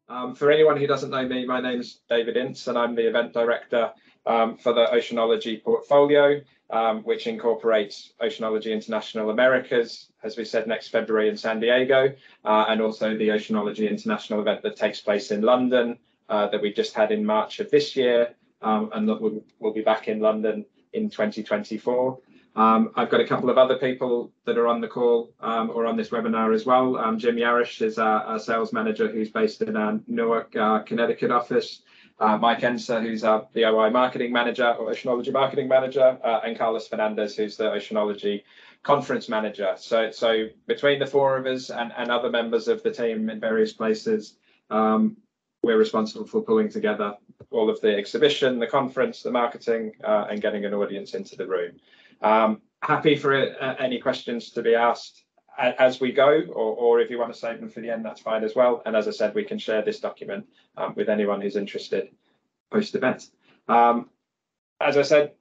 For anyone who doesn't know me, my name's David Ince, and I'm the event director for the Oceanology portfolio, which incorporates Oceanology International Americas, as we said, next February in San Diego, and also the Oceanology International event that takes place in London that we just had in March of this year, and that we'll be back in London in 2024. I've got a couple of other people that are on the call or on this webinar as well. Jim Yarish is our sales manager who's based in our Newark, Connecticut office. Mike Ince, who's the OiA marketing manager or Oceanology marketing manager, and Carlos Fernandez, who's the Oceanology conference manager. So between the four of us and other members of the team in various places, we're responsible for pulling together all of the exhibition, the conference, the marketing, and getting an audience into the room. Happy for any questions to be asked as we go, or if you want to save them for the end, that's fine as well. And as I said, we can share this document with anyone who's interested post-event. As I said,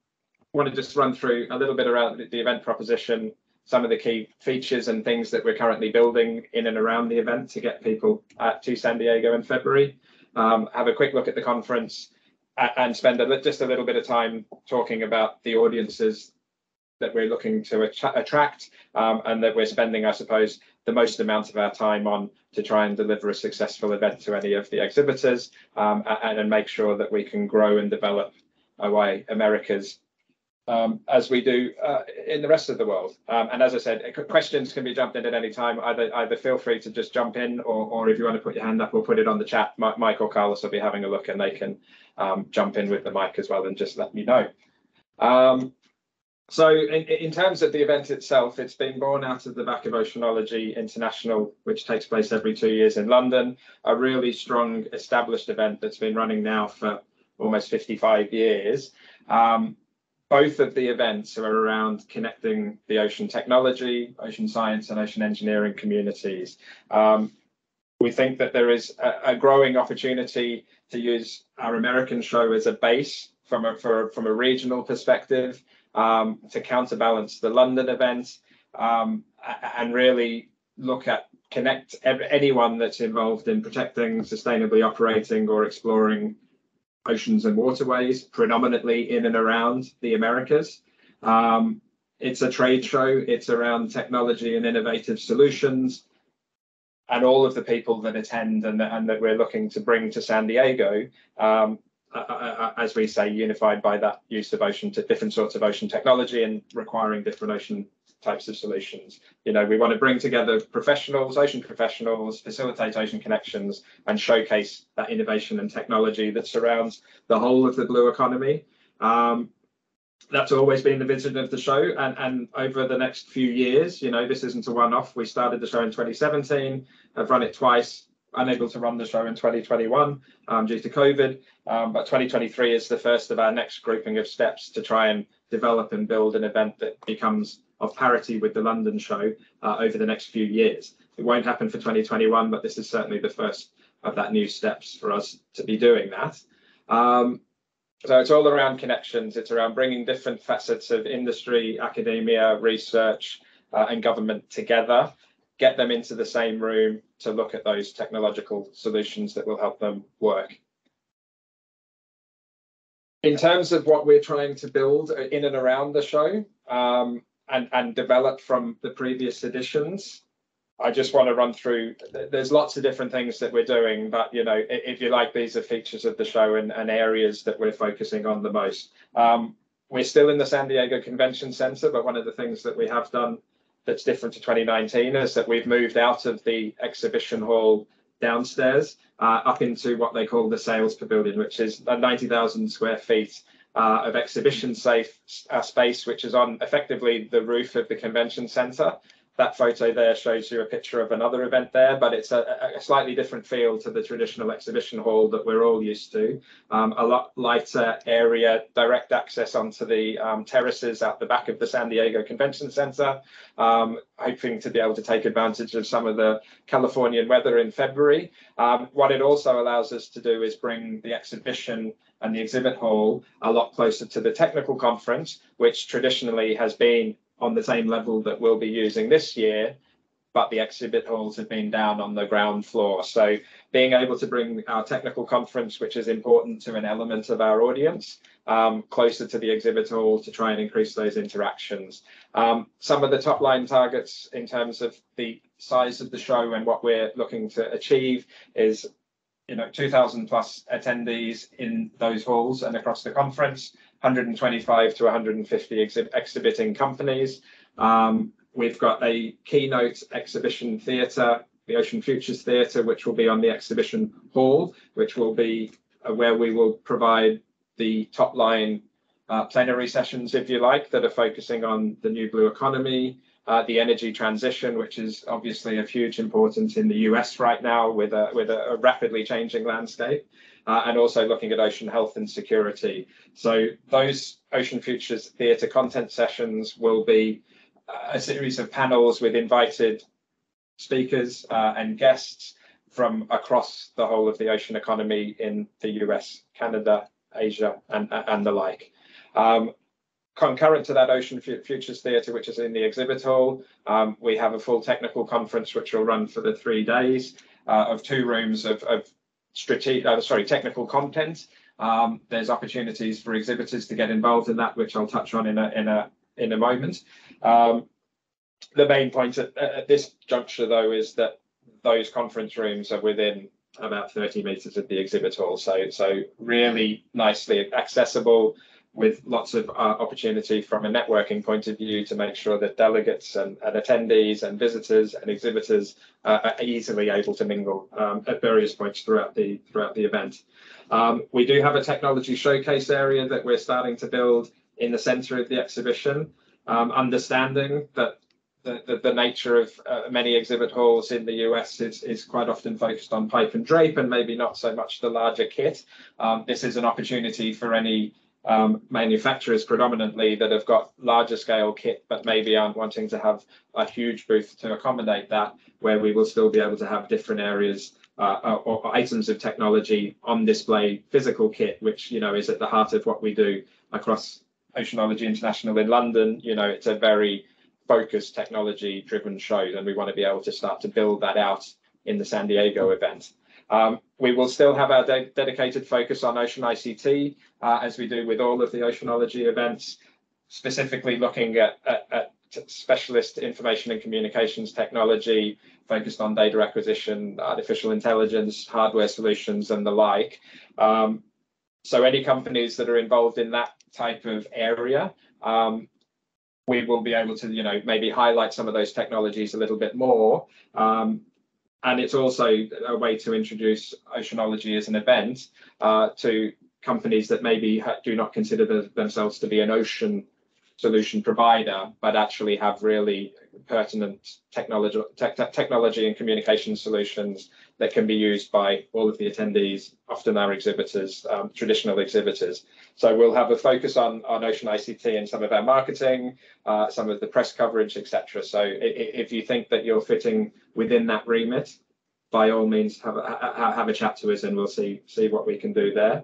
I want to just run through a little bit around the event proposition, some of the key features and things that we're currently building in and around the event to get people to San Diego in February. Have a quick look at the conference and spend just a little bit of time talking about the audiences that we're looking to attract and that we're spending, I suppose, the most amount of our time on to try and deliver a successful event to any of the exhibitors and make sure that we can grow and develop OiA Americas as we do in the rest of the world. And as I said, questions can be jumped in at any time. Either feel free to just jump in, or if you want to put your hand up or put it on the chat, Mike or Carlos will be having a look and they can jump in with the mic as well and just let me know. So in terms of the event itself, it's been born out of the back of Oceanology International, which takes place every 2 years in London, a really strong established event that's been running now for almost 55 years. Both of the events are around connecting the ocean technology, ocean science and ocean engineering communities. We think that there is a growing opportunity to use our American show as a base from a regional perspective, to counterbalance the London event, and really connect anyone that's involved in protecting, sustainably operating or exploring oceans and waterways, predominantly in and around the Americas. It's a trade show. It's around technology and innovative solutions. And all of the people that attend and that we're looking to bring to San Diego, as we say, unified by that use of different sorts of ocean technology and requiring different ocean types of solutions. You know, we want to bring together ocean professionals, facilitate ocean connections, and showcase that innovation and technology that surrounds the whole of the blue economy. That's always been the vision of the show, and over the next few years, you know, this isn't a one-off. We started the show in 2017, have run it twice, unable to run the show in 2021 due to COVID, but 2023 is the first of our next grouping of steps to try and develop and build an event that becomes of parity with the London show over the next few years. It won't happen for 2021, but this is certainly the first of that new steps for us to be doing that. So it's all around connections. It's around bringing different facets of industry, academia, research, and government together, get them into the same room to look at those technological solutions that will help them work. In terms of what we're trying to build in and around the show and develop from the previous editions, I just want to run through. There's lots of different things that we're doing, but you know, if you like, these are features of the show and areas that we're focusing on the most. We're still in the San Diego Convention Center, but one of the things that we have done that's different to 2019 is that we've moved out of the exhibition hall downstairs up into what they call the sales pavilion, which is 90,000 square feet of exhibition safe space, which is on effectively the roof of the convention center. That photo there shows you a picture of another event there, but it's a slightly different feel to the traditional exhibition hall that we're all used to. A lot lighter area, direct access onto the terraces out the back of the San Diego Convention Center, hoping to be able to take advantage of some of the Californian weather in February. What it also allows us to do is bring the exhibition and the exhibit hall a lot closer to the technical conference, which traditionally has been on the same level that we'll be using this year, but the exhibit halls have been down on the ground floor. So being able to bring our technical conference, which is important to an element of our audience, closer to the exhibit hall to try and increase those interactions. Some of the top line targets in terms of the size of the show and what we're looking to achieve is 2,000 plus attendees in those halls and across the conference, 125 to 150 exhibiting companies. We've got a keynote exhibition theatre, the Ocean Futures Theatre, which will be on the exhibition hall, which will be where we will provide the top line plenary sessions, if you like, that are focusing on the new blue economy, the energy transition, which is obviously of huge importance in the US right now with a rapidly changing landscape, and also looking at ocean health and security. So those Ocean Futures Theatre content sessions will be a series of panels with invited speakers and guests from across the whole of the ocean economy in the US, Canada, Asia, and the like. Concurrent to that Ocean Futures Theatre, which is in the exhibit hall, we have a full technical conference which will run for the 3 days of 2 rooms of technical content. There's opportunities for exhibitors to get involved in that, which I'll touch on in a moment. The main point at this juncture, though, is that those conference rooms are within about 30 meters of the exhibit hall, so really nicely accessible, with lots of opportunity from a networking point of view to make sure that delegates and attendees and visitors and exhibitors are easily able to mingle at various points throughout the event. We do have a technology showcase area that we're starting to build in the center of the exhibition, understanding that the nature of many exhibit halls in the US is quite often focused on pipe and drape and maybe not so much the larger kit. This is an opportunity for any manufacturers predominantly that have got larger scale kit but maybe aren't wanting to have a huge booth to accommodate that, where we will still be able to have different areas or items of technology on display, physical kit, which is at the heart of what we do across Oceanology International in London. It's a very focused technology driven show, and we want to be able to start to build that out in the San Diego event. We will still have our dedicated focus on ocean ICT, as we do with all of the oceanology events, specifically looking at specialist information and communications technology focused on data acquisition, artificial intelligence, hardware solutions, and the like. So any companies that are involved in that type of area, we will be able to maybe highlight some of those technologies a little bit more. And it's also a way to introduce oceanology as an event to companies that maybe do not consider themselves to be an ocean solution provider, but actually have really pertinent technology and communication solutions that can be used by all of the attendees, often our exhibitors, traditional exhibitors. So we'll have a focus on ocean ICT in some of our marketing, some of the press coverage, etc. So if you think that you're fitting within that remit, by all means have a chat to us and we'll see what we can do there.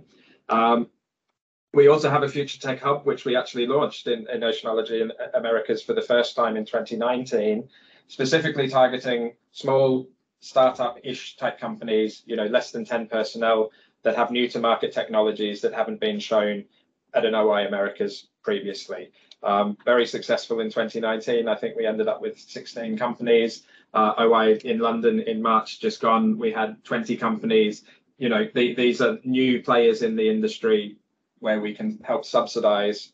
We also have a Future Tech Hub, which we actually launched in Oceanology in Americas for the first time in 2019, specifically targeting small startup-ish type companies, less than 10 personnel, that have new to market technologies that haven't been shown at an OI Americas previously. Very successful in 2019. I think we ended up with 16 companies. OI in London in March just gone, we had 20 companies. These are new players in the industry where we can help subsidize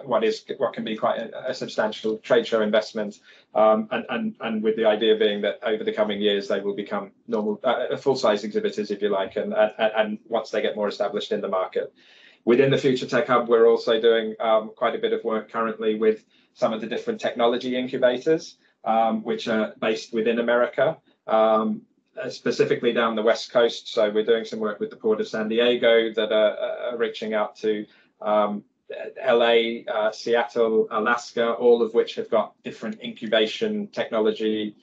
what can be quite a substantial trade show investment, and with the idea being that over the coming years they will become normal full-size exhibitors, if you like, and once they get more established in the market. Within the Future Tech Hub, we're also doing quite a bit of work currently with some of the different technology incubators, which are based within America, specifically down the West Coast. So we're doing some work with the Port of San Diego that are reaching out to LA, Seattle, Alaska, all of which have got different incubation technology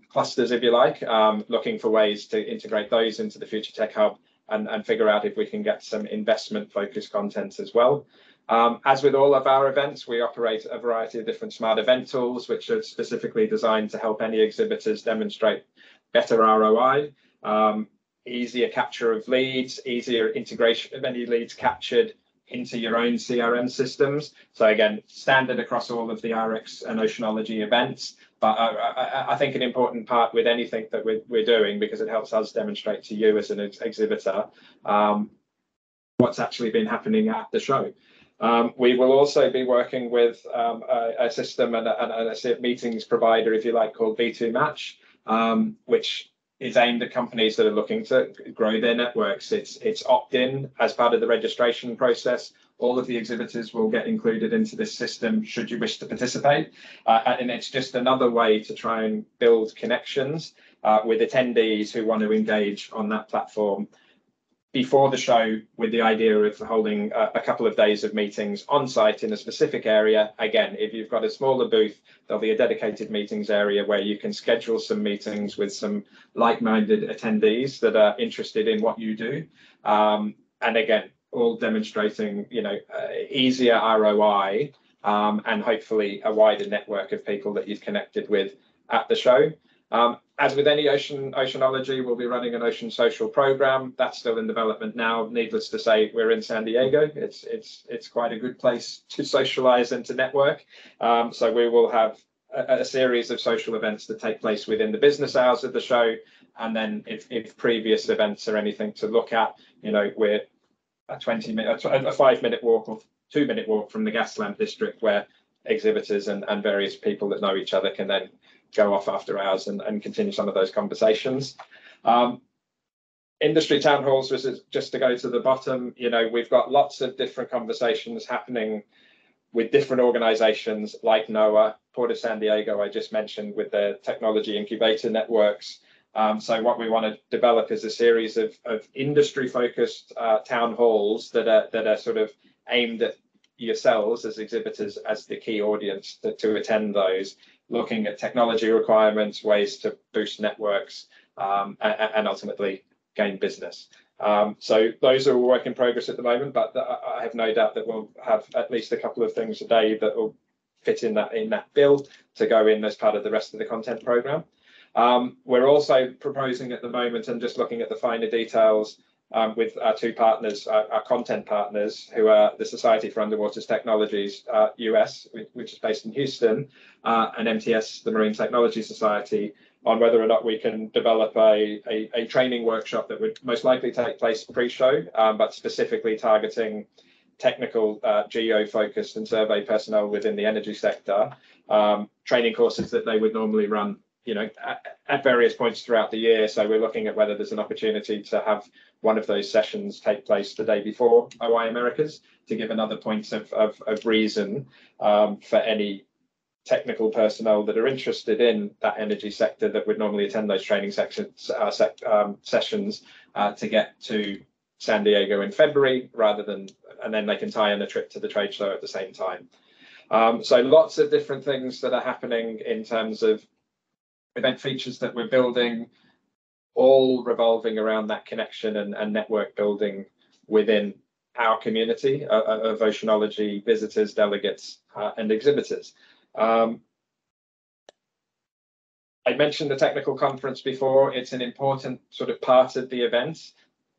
clusters, if you like, looking for ways to integrate those into the Future Tech Hub and figure out if we can get some investment focused content as well. As with all of our events, we operate a variety of different smart event tools, which are specifically designed to help any exhibitors demonstrate better ROI, easier capture of leads, easier integration of any leads captured into your own CRM systems. So again, standard across all of the RX and Oceanology events. But I think an important part with anything that we're doing, because it helps us demonstrate to you as an exhibitor what's actually been happening at the show. We will also be working with a system and a meetings provider, if you like, called V2 Match, which is aimed at companies that are looking to grow their networks. It's opt-in as part of the registration process. All of the exhibitors will get included into this system should you wish to participate. And it's just another way to try and build connections with attendees who want to engage on that platform before the show, with the idea of holding a couple of days of meetings on site in a specific area. Again, if you've got a smaller booth, there'll be a dedicated meetings area where you can schedule some meetings with some like-minded attendees that are interested in what you do. And again, all demonstrating, easier ROI and hopefully a wider network of people that you've connected with at the show. As with any Oceanology, we'll be running an Ocean Social program. That's still in development now. Needless to say, we're in San Diego. It's quite a good place to socialize and to network. So we will have a series of social events that take place within the business hours of the show. And then if previous events are anything to look at, we're a 5-minute walk or 2-minute walk from the Gaslamp district, where exhibitors and various people that know each other can then go off after hours and continue some of those conversations. Industry town halls, just to go to the bottom, we've got lots of different conversations happening with different organizations like NOAA, Port of San Diego, I just mentioned, with their technology incubator networks. So what we want to develop is a series of industry-focused town halls that are sort of aimed at yourselves as exhibitors as the key audience to attend those, looking at technology requirements, ways to boost networks, and ultimately gain business. So those are a work in progress at the moment, but I have no doubt that we'll have at least a couple of things a day that will fit in that bill to go in as part of the rest of the content program. We're also proposing at the moment, and just looking at the finer details, with our two partners, our content partners, who are the Society for Underwater Technologies US, which is based in Houston, and MTS, the Marine Technology Society, on whether or not we can develop a training workshop that would most likely take place pre-show, but specifically targeting technical, geo-focused and survey personnel within the energy sector, training courses that they would normally run at various points throughout the year. So we're looking at whether there's an opportunity to have one of those sessions take place the day before OI Americas, to give another point of reason for any technical personnel that are interested in that energy sector that would normally attend those training sessions to get to San Diego in February, and then they can tie in a trip to the trade show at the same time. So lots of different things that are happening in terms of event features that we're building, all revolving around that connection and network building within our community of Oceanology visitors, delegates, and exhibitors. I mentioned the technical conference before. It's an important sort of part of the event.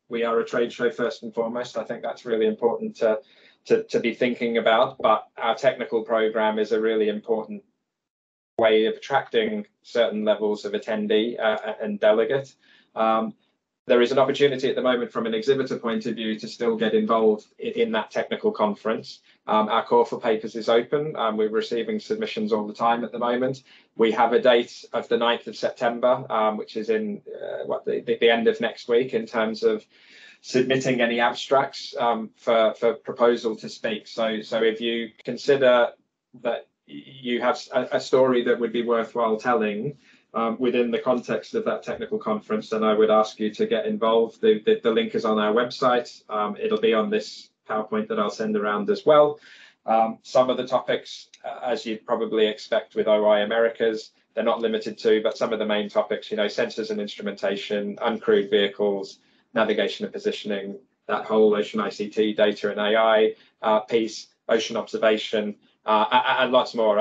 We are a trade show first and foremost. I think that's really important to be thinking about, but our technical program is a really important way of attracting certain levels of attendee and delegate. There is an opportunity at the moment from an exhibitor point of view to still get involved in that technical conference. Our call for papers is open. We're receiving submissions all the time at the moment. We have a date of the 9th of September, which is in the end of next week, in terms of submitting any abstracts for proposal to speak. So if you consider that you have a story that would be worthwhile telling within the context of that technical conference, then I would ask you to get involved. The link is on our website. It'll be on this PowerPoint that I'll send around as well. Some of the topics, as you'd probably expect with OI Americas, they're not limited to, but some of the main topics, sensors and instrumentation, uncrewed vehicles, navigation and positioning, that whole ocean ICT, data and AI piece. ocean observation, and lots more.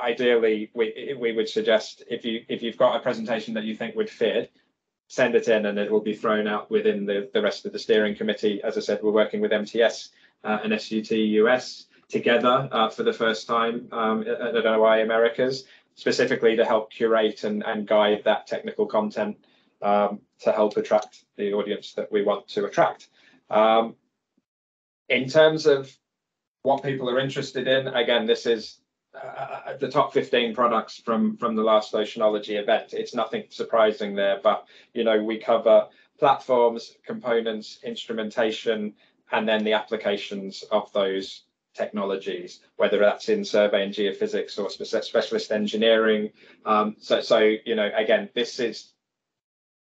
Ideally, we would suggest if you've got a presentation that you think would fit, send it in and it will be thrown out within the rest of the steering committee. As I said, we're working with MTS and SUT US together for the first time at OiA Americas, specifically to help curate and guide that technical content to help attract the audience that we want to attract. In terms of what people are interested in, again, this is the top 15 products from the last Oceanology event. It's nothing surprising there, but we cover platforms, components, instrumentation, and then the applications of those technologies, whether that's in survey and geophysics or specialist engineering. Again, this is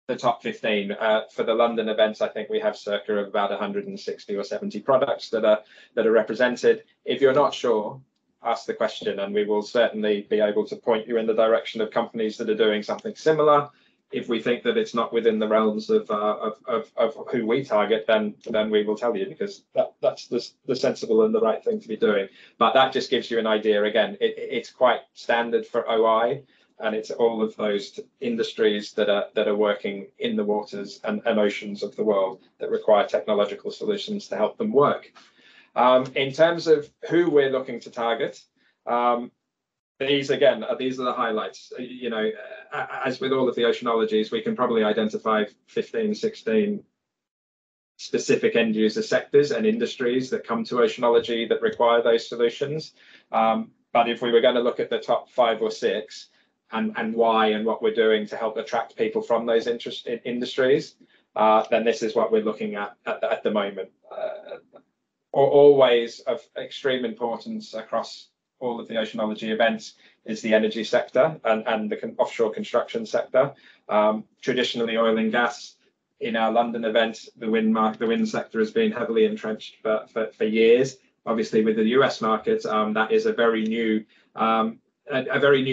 the top 15 for the London events. I think we have circa of about 160 or 70 products that are represented. If you're not sure, ask the question, and we will certainly be able to point you in the direction of companies that are doing something similar. If we think that it's not within the realms of who we target, then we will tell you, because that's the sensible and the right thing to be doing. But that just gives you an idea. Again, it's quite standard for OI. And it's all of those industries that are working in the waters and oceans of the world that require technological solutions to help them work. In terms of who we're looking to target, these are the highlights. As with all of the oceanologies, we can probably identify 15, 16 specific end user sectors and industries that come to oceanology that require those solutions. But if we were going to look at the top 5 or 6, and why and what we're doing to help attract people from those industries, then this is what we're looking at the moment. Always of extreme importance across all of the oceanology events is the energy sector and the offshore construction sector. Traditionally, oil and gas. In our London event, the wind sector has been heavily entrenched for years. Obviously, with the US market, that is a very new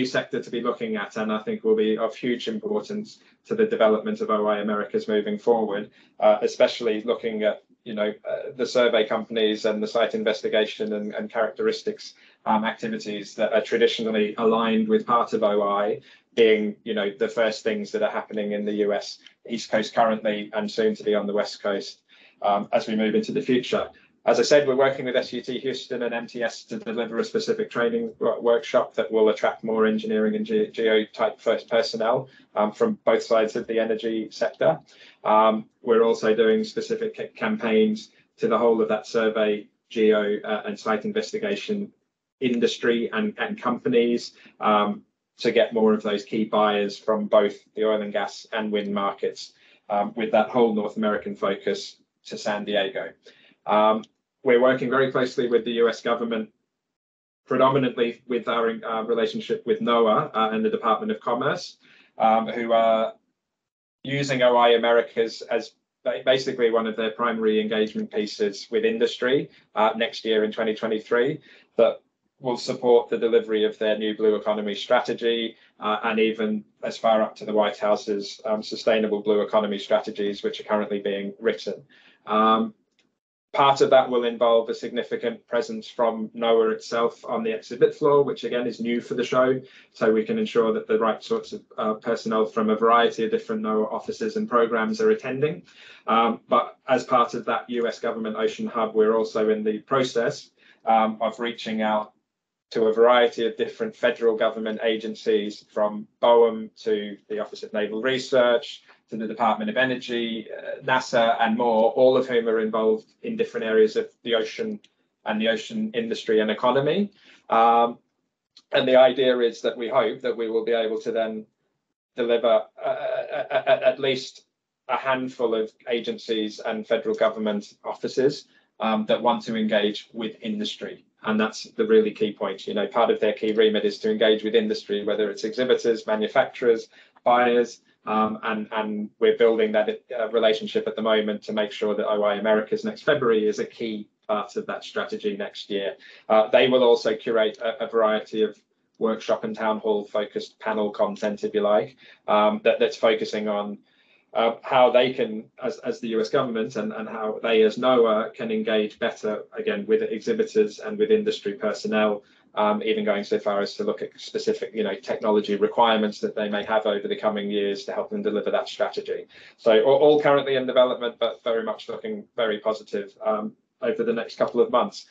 sector to be looking at, and I think will be of huge importance to the development of OI Americas moving forward, especially looking at the survey companies and the site investigation and characteristics activities that are traditionally aligned with part of OI, being the first things that are happening in the US East Coast currently and soon to be on the West Coast as we move into the future. As I said, we're working with SUT Houston and MTS to deliver a specific training workshop that will attract more engineering and geo-type personnel from both sides of the energy sector. We're also doing specific campaigns to the whole of that survey, geo and site investigation industry and companies to get more of those key buyers from both the oil and gas and wind markets, with that whole North American focus to San Diego. We're working very closely with the US government, predominantly with our relationship with NOAA and the Department of Commerce, who are using OI Americas as basically one of their primary engagement pieces with industry next year in 2023, that will support the delivery of their new blue economy strategy and even as far up to the White House's sustainable blue economy strategies, which are currently being written. Part of that will involve a significant presence from NOAA itself on the exhibit floor, which again is new for the show, so we can ensure that the right sorts of personnel from a variety of different NOAA offices and programs are attending. But as part of that US Government Ocean Hub, we're also in the process of reaching out to a variety of different federal government agencies, from BOEM to the Office of Naval Research, to the Department of Energy, NASA, and more, all of whom are involved in different areas of the ocean and the ocean industry and economy. And the idea is that we hope that we will be able to then deliver at least a handful of agencies and federal government offices that want to engage with industry. And that's the really key point. Part of their key remit is to engage with industry, whether it's exhibitors, manufacturers, buyers, and we're building that relationship at the moment to make sure that OI Americas next February is a key part of that strategy next year. They will also curate a variety of workshop and town hall focused panel content, if you like, that's focusing on how they can, as the US government and how they as NOAA can engage better, again, with exhibitors and with industry personnel, even going so far as to look at specific, technology requirements that they may have over the coming years to help them deliver that strategy. So all currently in development, but very much looking very positive over the next couple of months.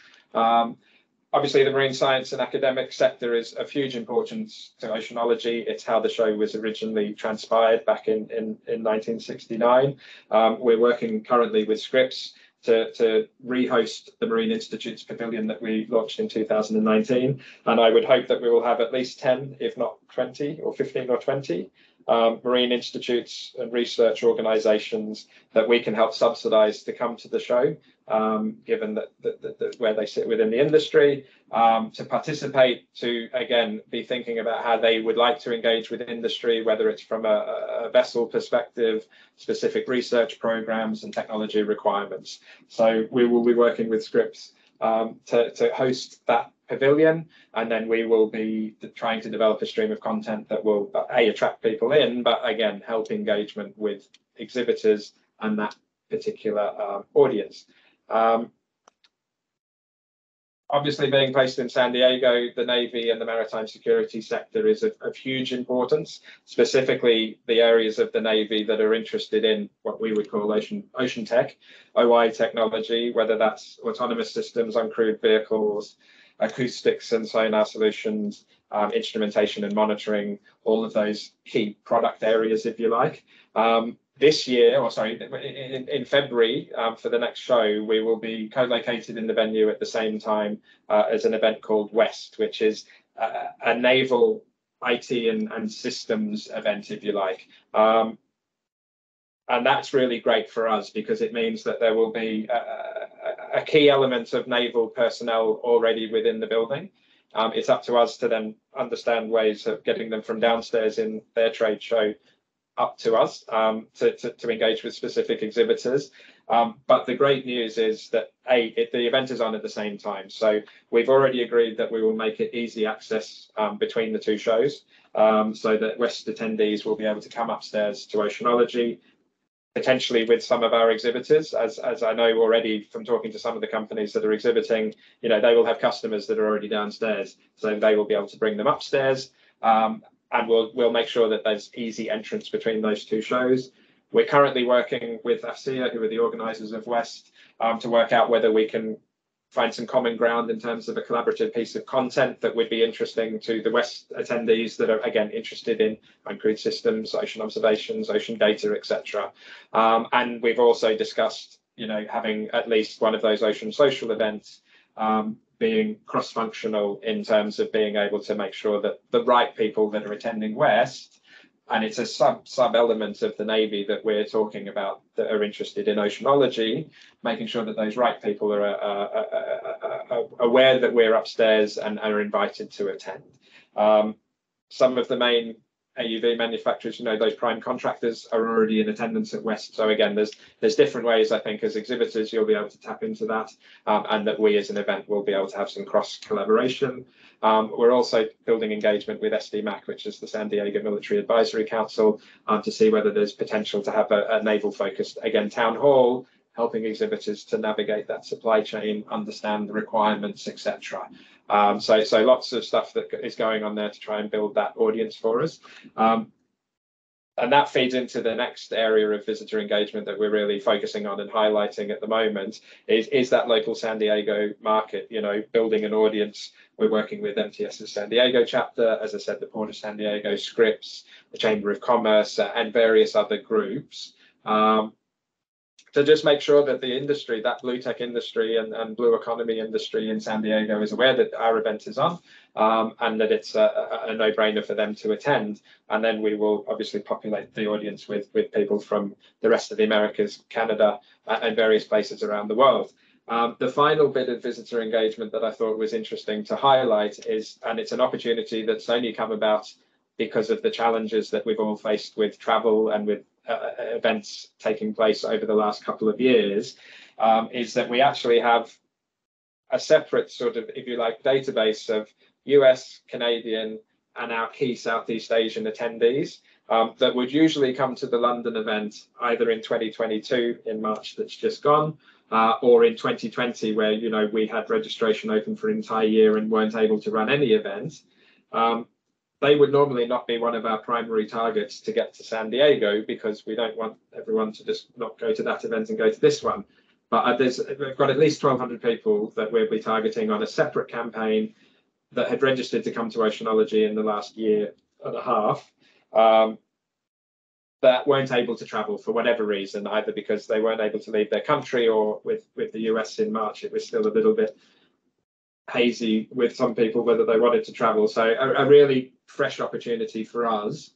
Obviously, the marine science and academic sector is of huge importance to oceanology. It's how the show was originally transpired back in 1969. We're working currently with Scripps to rehost the Marine Institute's pavilion that we launched in 2019. And I would hope that we will have at least 10, if not 20 or 15 or 20 marine institutes and research organizations that we can help subsidize to come to the show, given that where they sit within the industry, to participate, to again be thinking about how they would like to engage with industry, whether it's from a vessel perspective, specific research programs and technology requirements. So we will be working with Scripps to host that pavilion, and then we will be trying to develop a stream of content that will attract people in, but again help engagement with exhibitors and that particular audience. Obviously, being based in San Diego, the Navy and the maritime security sector is of huge importance, specifically the areas of the Navy that are interested in what we would call ocean tech, OiA technology, whether that's autonomous systems, uncrewed vehicles, acoustics and sonar solutions, instrumentation and monitoring, all of those key product areas, if you like. This year, or sorry, in February, for the next show, we will be co-located in the venue at the same time as an event called West, which is a naval IT and systems event, if you like. And that's really great for us because it means that there will be a key element of naval personnel already within the building. It's up to us to then understand ways of getting them from downstairs in their trade show up to us to engage with specific exhibitors. But the great news is that the event is on at the same time. So we've already agreed that we will make it easy access between the two shows, so that West attendees will be able to come upstairs to Oceanology, potentially with some of our exhibitors, as I know already from talking to some of the companies that are exhibiting, they will have customers that are already downstairs, so they will be able to bring them upstairs. And we'll make sure that there's easy entrance between those two shows. We're currently working with AFCEA, who are the organisers of West, to work out whether we can find some common ground in terms of a collaborative piece of content that would be interesting to the West attendees that are, again, interested in uncrewed systems, ocean observations, ocean data, etc. And we've also discussed, having at least one of those ocean social events being cross-functional in terms of being able to make sure that the right people that are attending West, and it's a sub-element of the Navy that we're talking about that are interested in oceanology, making sure that those right people are aware that we're upstairs and are invited to attend. Some of the main AUV manufacturers, those prime contractors are already in attendance at West. So again, there's different ways, I think, as exhibitors, you'll be able to tap into that, and that we as an event will be able to have some cross collaboration. We're also building engagement with SDMAC, which is the San Diego Military Advisory Council, to see whether there's potential to have a naval focused, again, town hall, helping exhibitors to navigate that supply chain, understand the requirements, etc. So lots of stuff that is going on there to try and build that audience for us. And that feeds into the next area of visitor engagement that we're really focusing on and highlighting at the moment is that local San Diego market, building an audience. We're working with MTS's San Diego chapter, as I said, the Port of San Diego, Scripps, the Chamber of Commerce, and various other groups, to just make sure that the industry, that blue tech industry and blue economy industry in San Diego is aware that our event is on, and that it's a no-brainer for them to attend. And then we will obviously populate the audience with people from the rest of the Americas, Canada, and various places around the world. The final bit of visitor engagement that I thought was interesting to highlight is, and it's an opportunity that's only come about because of the challenges that we've all faced with travel and with events taking place over the last couple of years, is that we actually have a separate sort of, if you like, database of US, Canadian, and our key Southeast Asian attendees that would usually come to the London event either in 2022 in March that's just gone, or in 2020 where we had registration open for an entire year and weren't able to run any event. They would normally not be one of our primary targets to get to San Diego, because we don't want everyone to just not go to that event and go to this one. But we've got at least 1,200 people that we'll be targeting on a separate campaign that had registered to come to Oceanology in the last year and a half, that weren't able to travel for whatever reason, either because they weren't able to leave their country, or with the US in March, it was still a little bit hazy with some people whether they wanted to travel. So a really fresh opportunity for us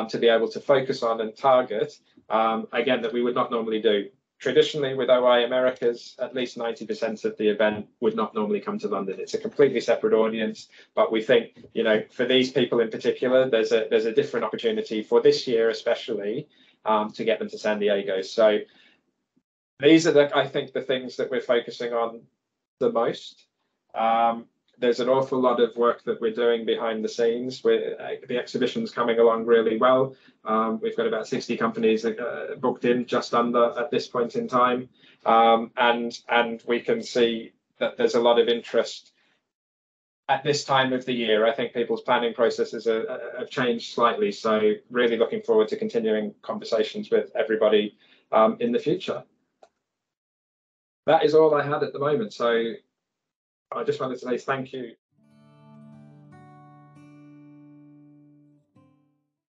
to be able to focus on and target, again, that we would not normally do. Traditionally with OiA Americas, at least 90% of the event would not normally come to London. It's a completely separate audience, but we think, for these people in particular, there's a different opportunity for this year, especially, to get them to San Diego. So these are I think the things that we're focusing on the most. There's an awful lot of work that we're doing behind the scenes. The exhibition's coming along really well. We've got about 60 companies booked in, just under, at this point in time, and we can see that there's a lot of interest at this time of the year. I think people's planning processes have changed slightly, so really looking forward to continuing conversations with everybody in the future. That is all I had at the moment, so I just wanted to say thank you.